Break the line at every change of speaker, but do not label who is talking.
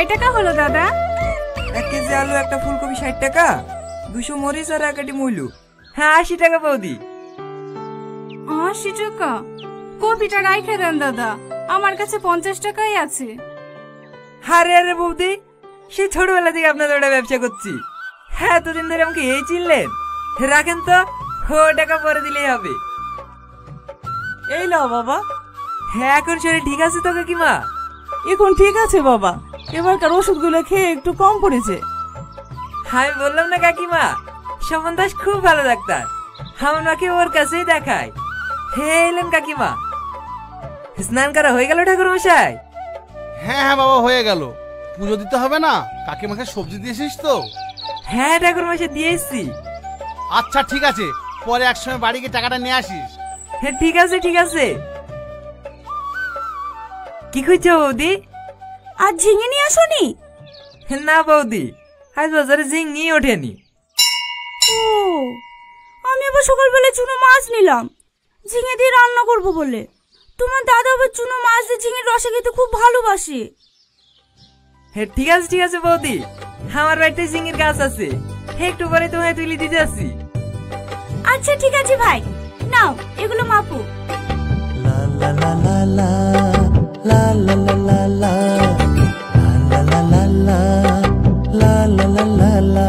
কয় টাকা হলো দাদা?
1 কেজি আলু, একটা ফুলকপি 60 টাকা, 200 মরিচ আর 1 কাটি মূলো। হ্যাঁ 80 টাকা বৌদি।
80 টাকা? কপিটা রাইখে দেন দাদা, আমার কাছে 50 টাকাই আছে।
আরে আরে বৌদি, সেই ছোটবেলা থেকে আপনাদের ওটা ব্যবসা করছি। হ্যাঁ এতদিন ধরে আমাকে এই চিনলেন? রাখেন তো, টাকা পরে দিলেই হবে।
এই নাও বাবা।
হ্যাঁ এখন শরীর ঠিক আছে তো কাকিমা?
এখন ঠিক আছে বাবা, এবারকার ওষুধগুলো খেয়ে একটু কম পড়েছে।
আমি বললাম না কাকিমা, স্বপন দাস খুব ভালো ডাক্তার, আমাকে ওর কাছেই দেখায়। হে এলেন কাকিমা। স্নান করা হয়ে গেল ঠাকুর মশাই?
হ্যাঁ হ্যাঁ বাবা, হয়ে গেল। পুজো দিতে হবে না? কাকিমাকে সবজি দিয়েছিস তো?
হ্যাঁ ঠাকুর মশাই দিয়ে এসছি।
আচ্ছা ঠিক আছে, পরে একসময় বাড়ি গিয়ে টাকাটা নিয়ে আসিস।
হ্যাঁ ঠিক আছে ঠিক আছে। কি খুঁজছো বৌদি?
আর ঝিঙে নিয়ে আসোনি?
না বৌদি, আজ বাজারে ঝিঙে ওঠেনি।
ও, আমি আবার সকালবেলা চুনো মাছ নিলাম ঝিঙে দিয়ে রান্না করব বলে। তোমার দাদা আবার চুনো মাছ দিয়ে ঝিঙের রসা খেতে খুব ভালোবাসে।
হ্যাঁ ঠিক আছে বৌদি, আমার বাড়িতে ঝিঙের গাছ আছে, একটু পরে তোমায় তুলে দিতে আসি।
আচ্ছা ঠিক আছে ভাই, নাও এগুলো মাপো।
লা লা লা লা লা লা লা লা লা লা লা লা লা লা লা লা লা লা।